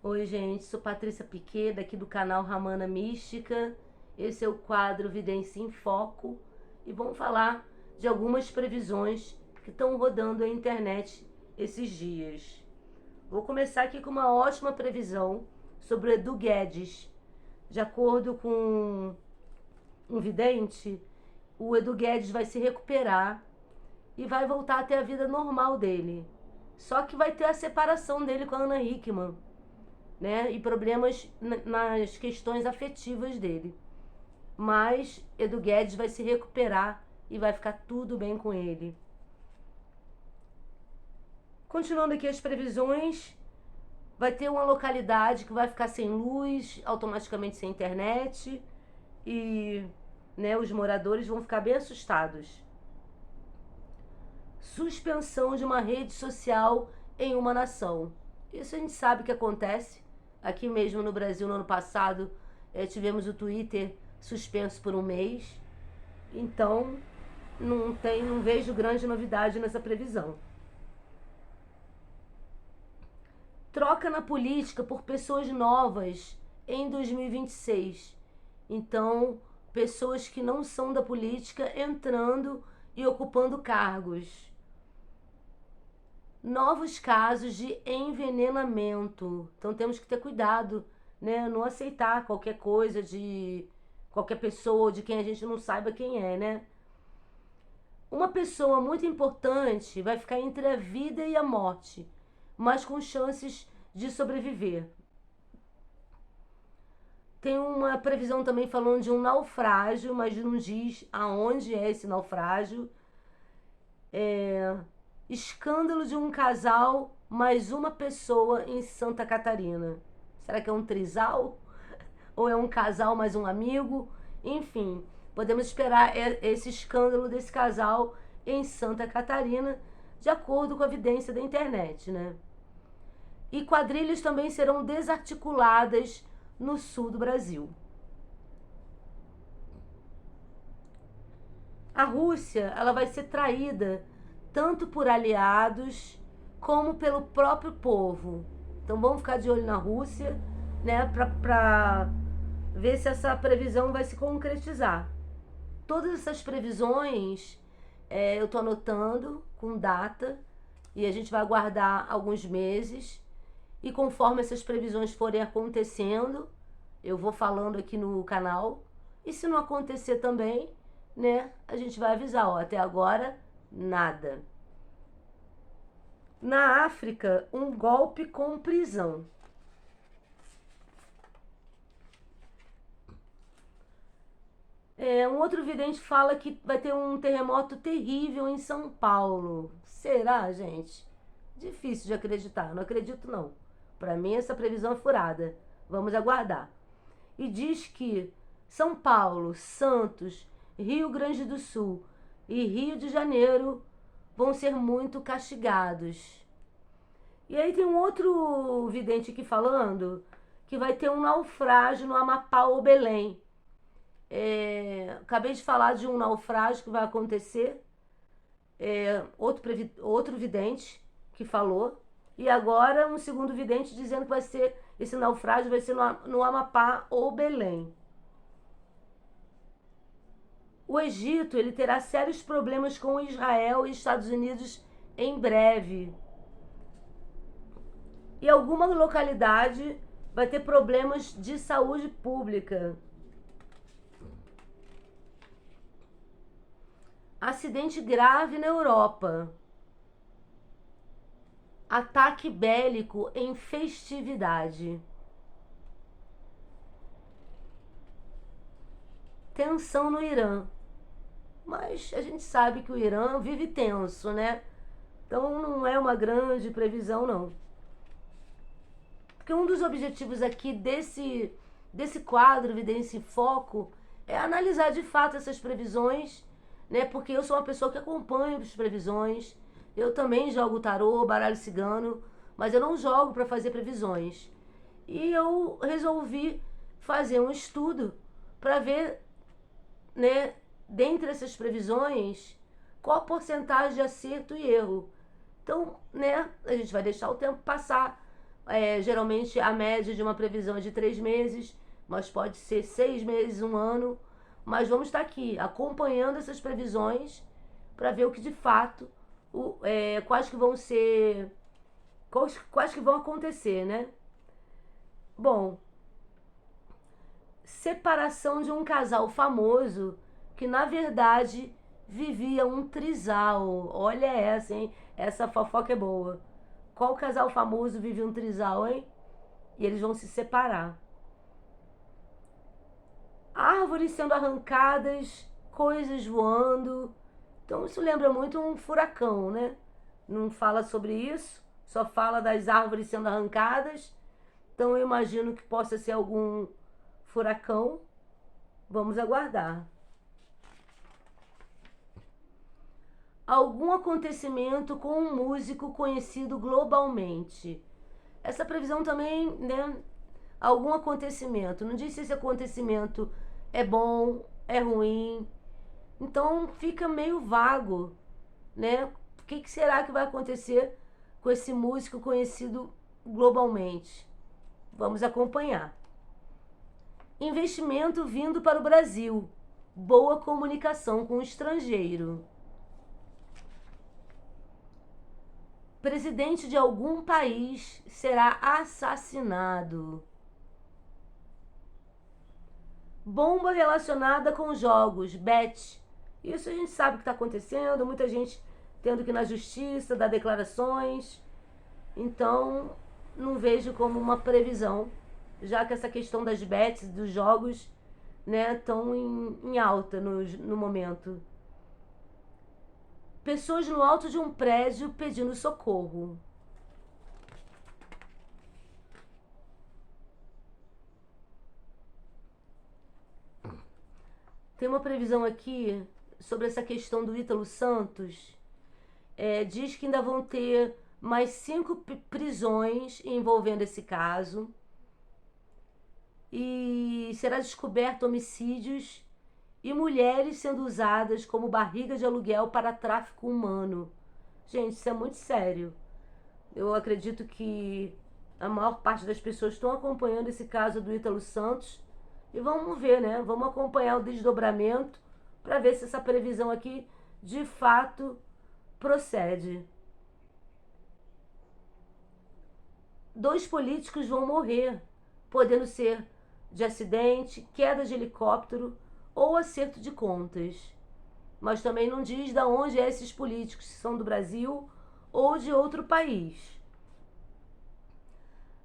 Oi, gente, sou Patrícia Piquet, daqui do canal Ramana Mística. Esse é o quadro Vidência em Foco e vamos falar de algumas previsões que estão rodando a internet esses dias. Vou começar aqui com uma ótima previsão sobre o Edu Guedes. De acordo com um vidente, o Edu Guedes vai se recuperar e vai voltar a ter a vida normal dele. Só que vai ter a separação dele com a Ana Hickman, né? E problemas nas questões afetivas dele. Mas Edu Guedes vai se recuperar e vai ficar tudo bem com ele. Continuando aqui as previsões, vai ter uma localidade que vai ficar sem luz, automaticamente sem internet e, né, os moradores vão ficar bem assustados. Suspensão de uma rede social em uma nação. Isso a gente sabe que acontece. Aqui mesmo no Brasil, no ano passado, tivemos o Twitter suspenso por um mês. Então, não vejo grande novidade nessa previsão. Troca na política por pessoas novas em 2026. Então, pessoas que não são da política entrando e ocupando cargos. Novos casos de envenenamento. Então temos que ter cuidado, né? Não aceitar qualquer coisa de qualquer pessoa ou de quem a gente não saiba quem é, né? Uma pessoa muito importante vai ficar entre a vida e a morte, mas com chances de sobreviver. Tem uma previsão também falando de um naufrágio, mas não diz aonde é esse naufrágio. Escândalo de um casal mais uma pessoa em Santa Catarina. Será que é um trisal? Ou é um casal mais um amigo? Enfim, podemos esperar esse escândalo desse casal em Santa Catarina, de acordo com a evidência da internet, né? E quadrilhas também serão desarticuladas no sul do Brasil. A Rússia, ela vai ser traída tanto por aliados como pelo próprio povo. Então vamos ficar de olho na Rússia, né, para ver se essa previsão vai se concretizar. Todas essas previsões eu estou anotando com data e a gente vai aguardar alguns meses. E conforme essas previsões forem acontecendo, eu vou falando aqui no canal. E se não acontecer também, né, a gente vai avisar, ó, até agora nada. Na África, um golpe com prisão. Um outro vidente fala que vai ter um terremoto terrível em São Paulo. Será, gente? Difícil de acreditar. Não acredito, não. Para mim, essa previsão é furada. Vamos aguardar. E diz que São Paulo, Santos, Rio Grande do Sul e Rio de Janeiro vão ser muito castigados. E aí tem um outro vidente aqui falando que vai ter um naufrágio no Amapá ou Belém. Acabei de falar de um naufrágio que vai acontecer. Outro vidente que falou. E agora um segundo vidente dizendo que vai ser, esse naufrágio vai ser no Amapá ou Belém. O Egito, ele terá sérios problemas com Israel e Estados Unidos em breve. E alguma localidade vai ter problemas de saúde pública. Acidente grave na Europa. Ataque bélico em festividade. Tensão no Irã. Mas a gente sabe que o Irã vive tenso, né? Então não é uma grande previsão, não. Porque um dos objetivos aqui desse quadro, Vidência em Foco, é analisar de fato essas previsões, né? Porque eu sou uma pessoa que acompanha as previsões. Eu também jogo tarô, baralho cigano, mas eu não jogo para fazer previsões. E eu resolvi fazer um estudo para ver, né, dentre essas previsões, qual a porcentagem de acerto e erro. Então, né, a gente vai deixar o tempo passar Geralmente a média de uma previsão é de 3 meses, mas pode ser 6 meses, um ano. Mas vamos estar aqui acompanhando essas previsões para ver o que de fato, quais que vão ser, quais que vão acontecer, né? Bom, separação de um casal famoso que na verdade vivia um trisal. Olha essa, hein? Essa fofoca é boa. Qual casal famoso vive um trisal, hein? E eles vão se separar. Árvores sendo arrancadas, coisas voando. Então isso lembra muito um furacão, né? Não fala sobre isso, só fala das árvores sendo arrancadas. Então eu imagino que possa ser algum furacão. Vamos aguardar. Algum acontecimento com um músico conhecido globalmente. Essa previsão também, né? Algum acontecimento. Não diz se esse acontecimento é bom, é ruim. Então fica meio vago, né? O que será que vai acontecer com esse músico conhecido globalmente? Vamos acompanhar. Investimento vindo para o Brasil. Boa comunicação com o estrangeiro. Presidente de algum país será assassinado. Bomba relacionada com jogos, bet. Isso a gente sabe que está acontecendo, muita gente tendo que ir na justiça, dar declarações. Então, não vejo como uma previsão, já que essa questão das bets, dos jogos, né, estão em alta no momento. Pessoas no alto de um prédio pedindo socorro. Tem uma previsão aqui sobre essa questão do Ítalo Santos. Diz que ainda vão ter mais 5 prisões envolvendo esse caso. E será descoberto homicídios e mulheres sendo usadas como barriga de aluguel para tráfico humano. Gente, isso é muito sério. Eu acredito que a maior parte das pessoas estão acompanhando esse caso do Ítalo Santos. E vamos ver, né? Vamos acompanhar o desdobramento para ver se essa previsão aqui de fato procede. 2 políticos vão morrer, podendo ser de acidente, queda de helicóptero ou acerto de contas. Mas também não diz de onde é esses políticos, se são do Brasil ou de outro país.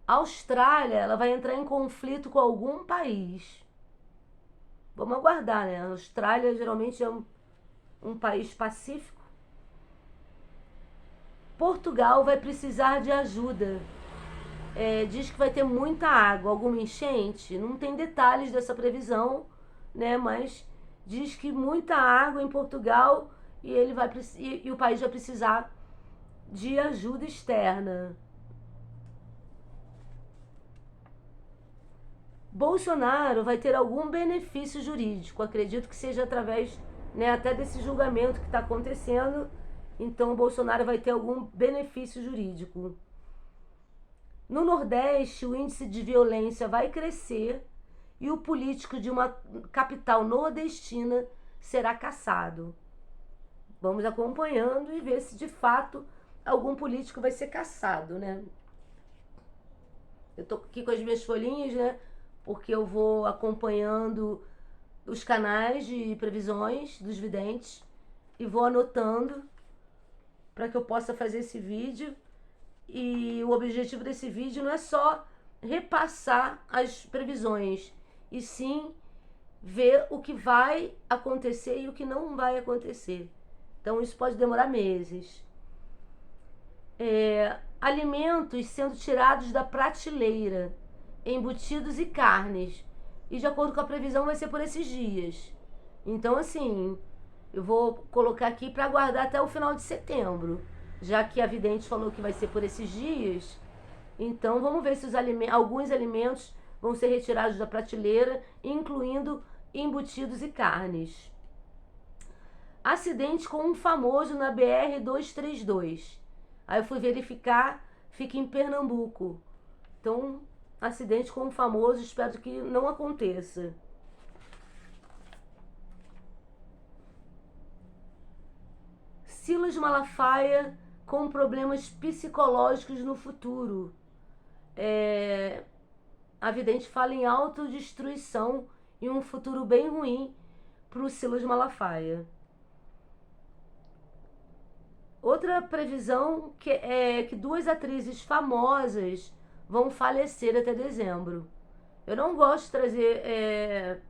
A Austrália, ela vai entrar em conflito com algum país. Vamos aguardar, né? A Austrália geralmente é um país pacífico. Portugal vai precisar de ajuda. Diz que vai ter muita água, alguma enchente. Não tem detalhes dessa previsão, né? Mas diz que muita água em Portugal e o país vai precisar de ajuda externa. Bolsonaro vai ter algum benefício jurídico. Acredito que seja através, né, até desse julgamento que está acontecendo. Então o Bolsonaro vai ter algum benefício jurídico. No Nordeste, o índice de violência vai crescer e o político de uma capital nordestina será caçado. Vamos acompanhando e ver se de fato algum político vai ser caçado, né? Eu tô aqui com as minhas folhinhas, né? Porque eu vou acompanhando os canais de previsões dos videntes e vou anotando para que eu possa fazer esse vídeo. E o objetivo desse vídeo não é só repassar as previsões, e sim ver o que vai acontecer e o que não vai acontecer. Então isso pode demorar meses. Alimentos sendo tirados da prateleira, embutidos e carnes. E de acordo com a previsão vai ser por esses dias. Então assim, eu vou colocar aqui para aguardar até o final de setembro. Já que a vidente falou que vai ser por esses dias, então vamos ver se alguns alimentos vão ser retirados da prateleira, incluindo embutidos e carnes. Acidente com um famoso na BR-232. Aí eu fui verificar, fica em Pernambuco. Então, acidente com o famoso, espero que não aconteça. Silas Malafaia com problemas psicológicos no futuro. A vidente fala em autodestruição e um futuro bem ruim para o Silas Malafaia. Outra previsão que é que 2 atrizes famosas vão falecer até dezembro. Eu não gosto de trazer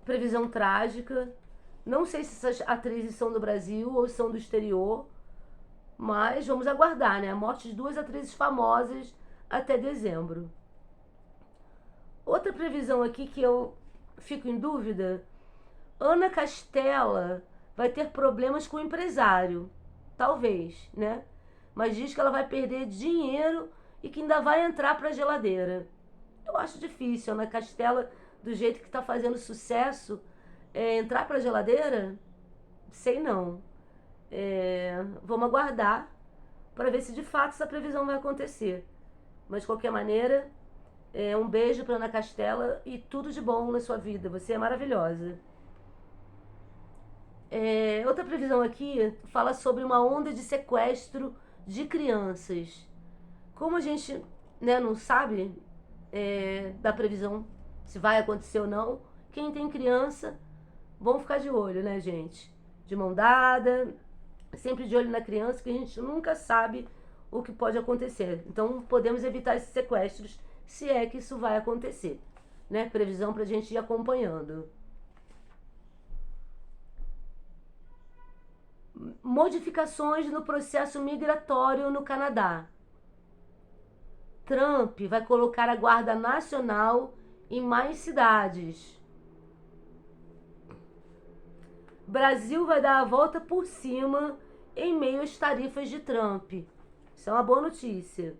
previsão trágica. Não sei se essas atrizes são do Brasil ou são do exterior, mas vamos aguardar, né? A morte de 2 atrizes famosas até dezembro. Outra previsão aqui que eu fico em dúvida: Ana Castela vai ter problemas com o empresário. Talvez, né? Mas diz que ela vai perder dinheiro e que ainda vai entrar para a geladeira. Eu acho difícil, Ana Castela, do jeito que está fazendo sucesso, entrar para a geladeira? Sei não. Vamos aguardar para ver se de fato essa previsão vai acontecer. Mas de qualquer maneira, um beijo para Ana Castela e tudo de bom na sua vida. Você é maravilhosa. Outra previsão aqui fala sobre uma onda de sequestro de crianças. Como a gente, né, não sabe da previsão se vai acontecer ou não, quem tem criança, vamos ficar de olho, né, gente? De mão dada, sempre de olho na criança, que a gente nunca sabe o que pode acontecer. Então, podemos evitar esses sequestros, se é que isso vai acontecer, né? Previsão pra gente ir acompanhando. Modificações no processo migratório no Canadá. Trump vai colocar a Guarda Nacional em mais cidades. Brasil vai dar a volta por cima em meio às tarifas de Trump. Isso é uma boa notícia.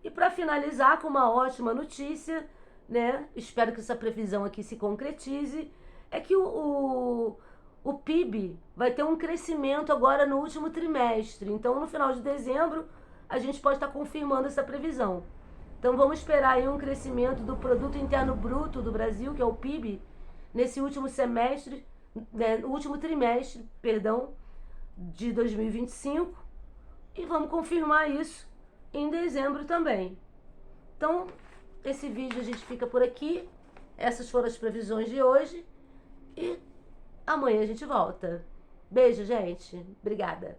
E para finalizar com uma ótima notícia, né? Espero que essa previsão aqui se concretize, é que o PIB vai ter um crescimento agora no último trimestre. Então, no final de dezembro, a gente pode estar confirmando essa previsão. Então, vamos esperar aí um crescimento do Produto Interno Bruto do Brasil, que é o PIB, nesse último semestre, né, último trimestre, perdão, de 2025. E vamos confirmar isso em dezembro também. Então, esse vídeo a gente fica por aqui. Essas foram as previsões de hoje. E amanhã a gente volta. Beijo, gente. Obrigada.